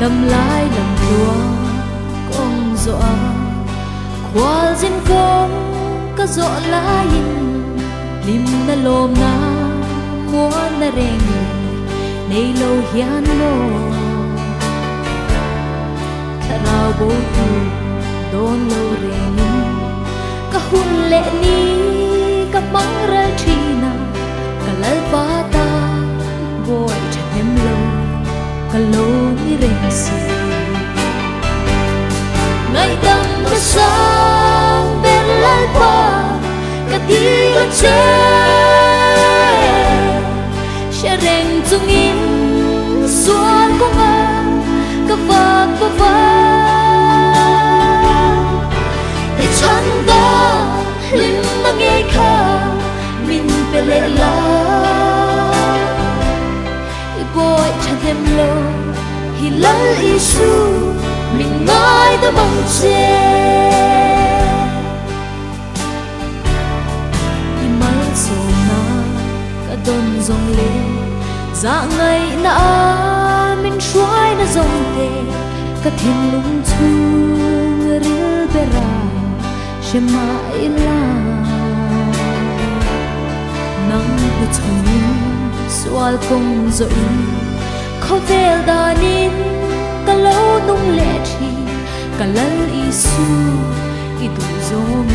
đâm lái lầm lúa công dọa qua diên công có dọa lái lim na lom na mua na reng nei lo hian mo rao bo tu don lo reng ka hun le ni ka mang ra thina ka lal pa ta boy them lo ka lo ni reng si ngày đêm ta sang bên lal pa ka ti ka che sẽ reng chung in xuân có ngã ka va va va để chân ta lim na nghe kha min pe le la i boy chan thêm lo hi lal isu min ngai ta mong che i mal so na ka don zong le za ngày na min shuai na zong te ka thin lung chung ril bera shema ila nang pu chungin swal kong zo in kho vel danin ka lo nung le thi ka lal isu i tu zong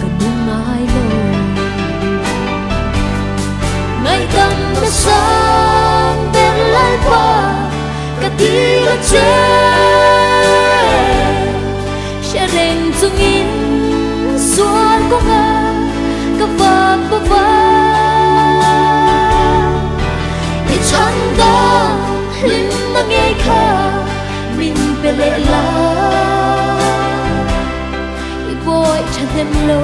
ka nung ai lo ngày đêm ta sang bên lal pa ka ti ka che sẽ reng chung in xuân có ngã ka va va va để chân ta lim na nghe kha min pe le la i boy chan thêm lo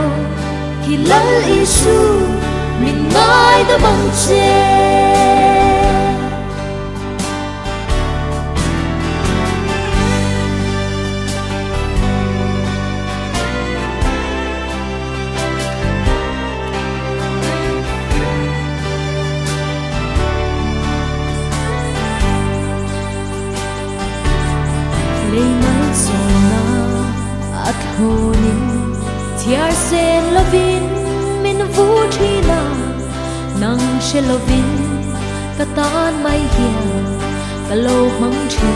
hi lal isu min ngai ta mong che lấy mai gió na at honin thiar sen lovin min vu thi na nang she lovin ka tan mai hian ka lo mang thi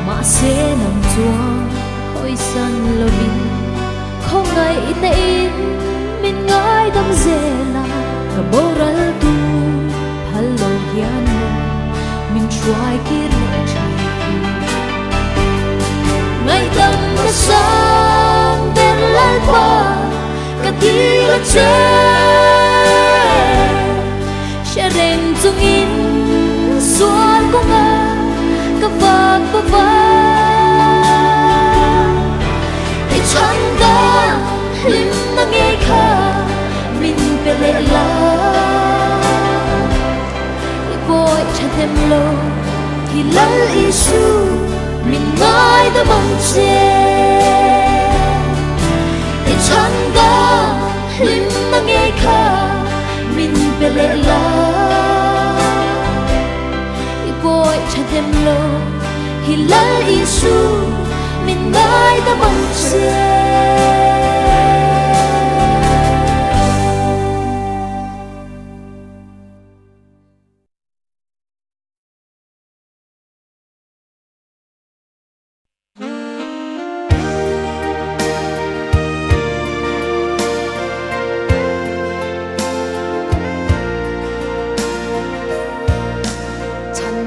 ma se nam chua hoi san lovin không ngày te in min ngai dam zela ka boral tu hal lo hian min try kir ngày đêm ta sang bên lal pa ka ti ka che sẽ reng chung in xuân có ngã ka va va va để chân ta lim na nghe kha min pe le la i boy chan thêm lo hi lal isu min ngai ta mong che để chân ta lim na nghe kha min pe le la i boy chan thêm lo hi lal isu min ngai ta mong che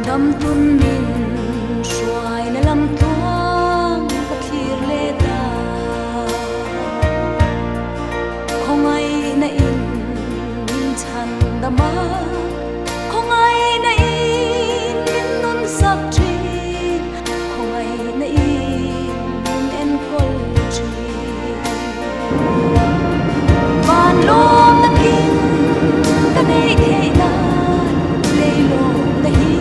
đam tuân min xoài na lam tuang ka thir le ta không ai na in chan dama không ai na in nun sak tri không ai na in en kol tri van lom na kin ka nei the na le lo na hi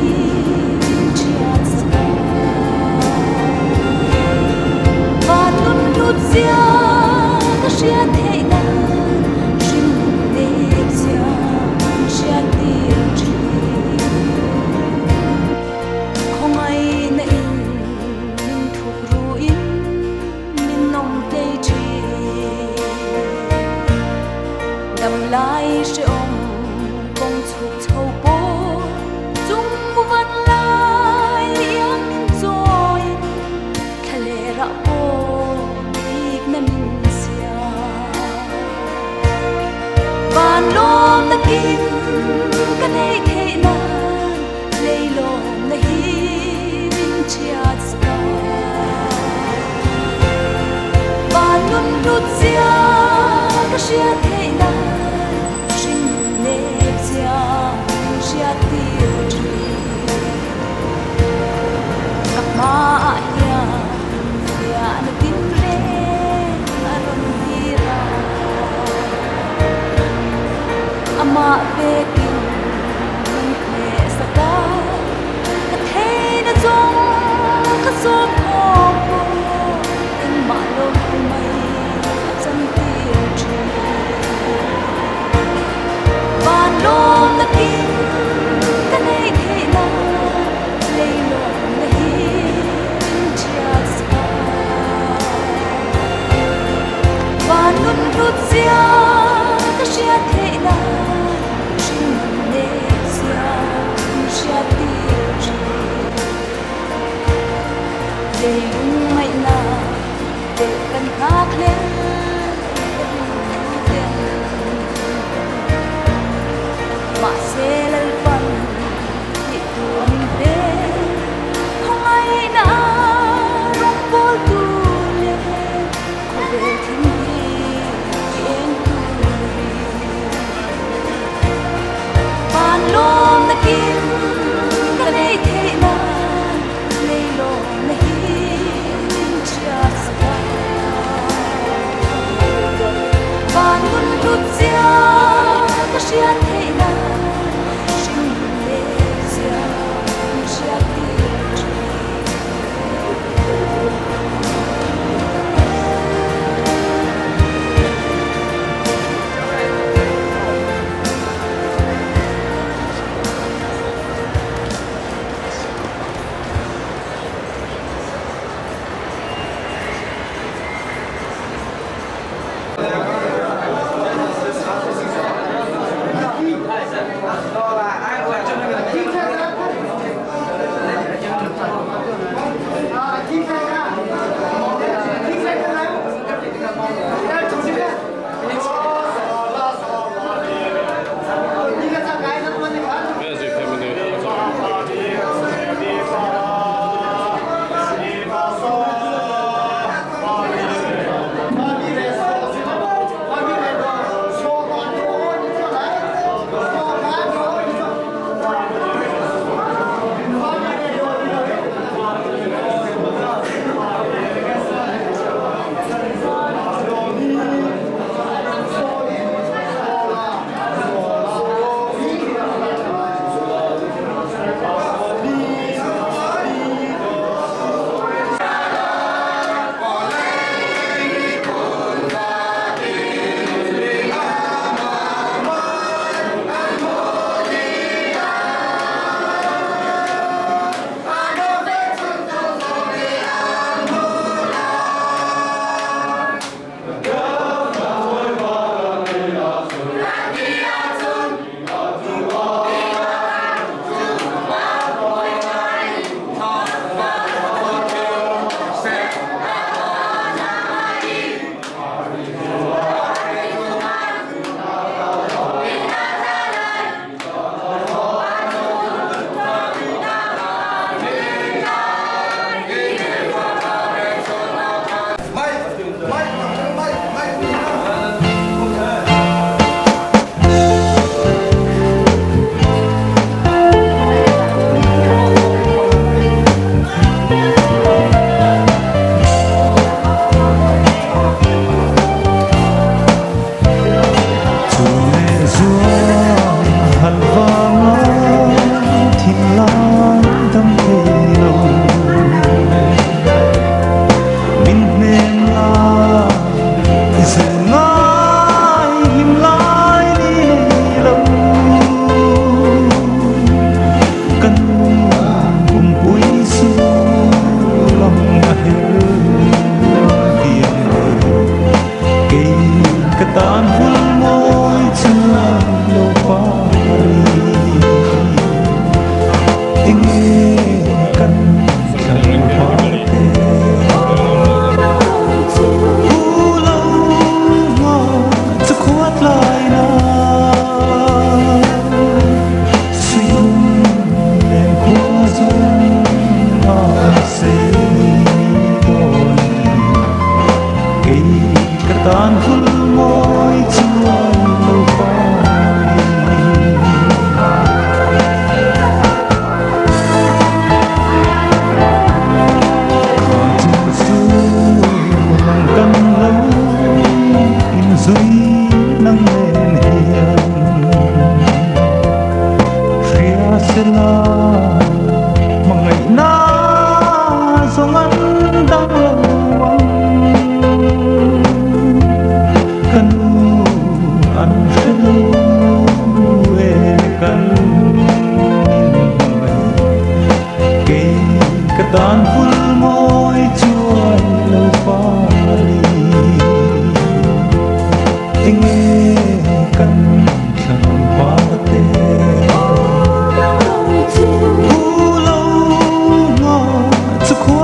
mày na để cần khác lên mà sẽ lên phần thì mình đến không ai na rong vô tu lên có về thiên nhiên bàn lom na kim cái này thế na lấy lom na hin just bàn quân rút ra cái chuyện thế na xin lệ ra chia tiền Hãy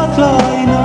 subscribe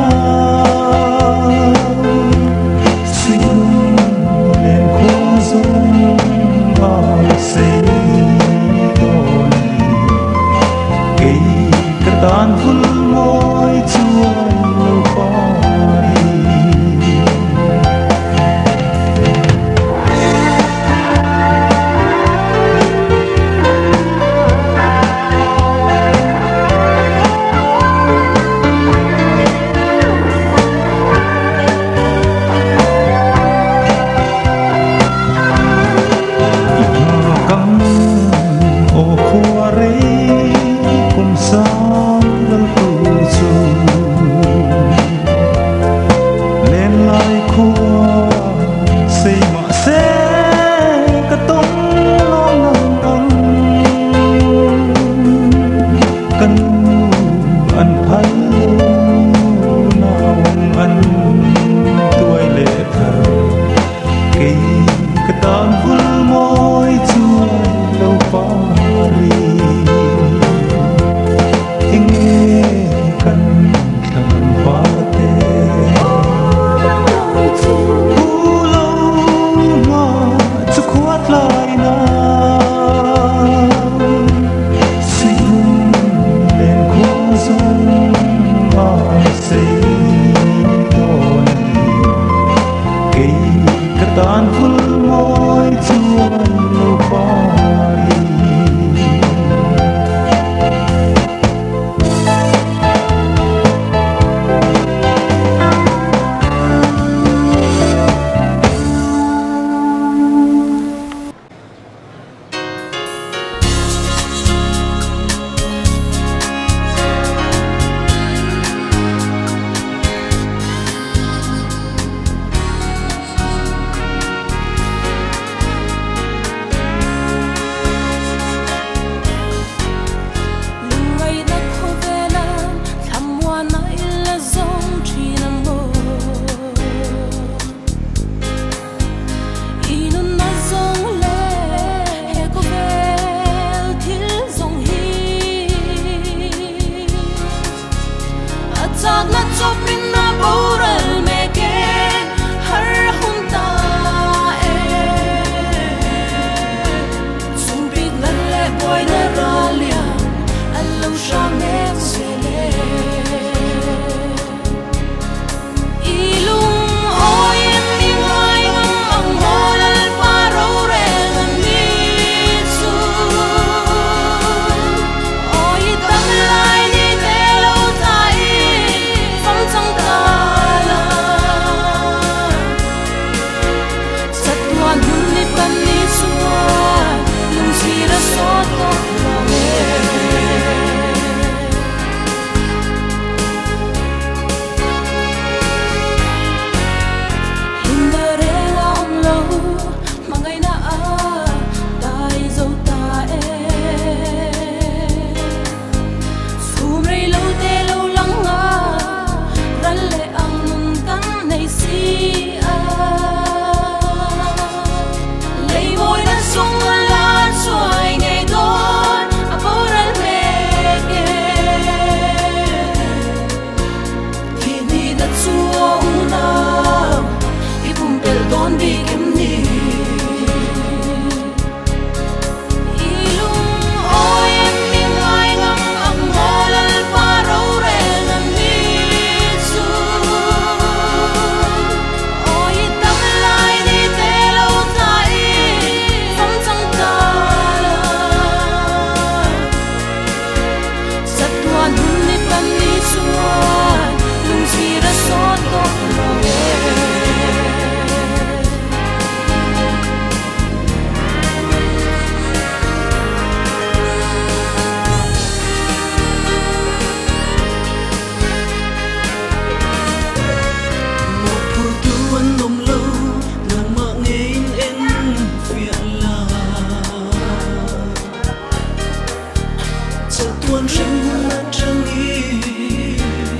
giờ tuôn rừng trăng ý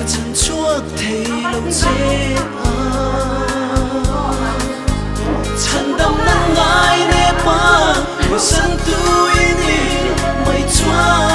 chân chúa thấy lòng dễ chân đâm nắng ngài nếp ba người sân tu ini mây choa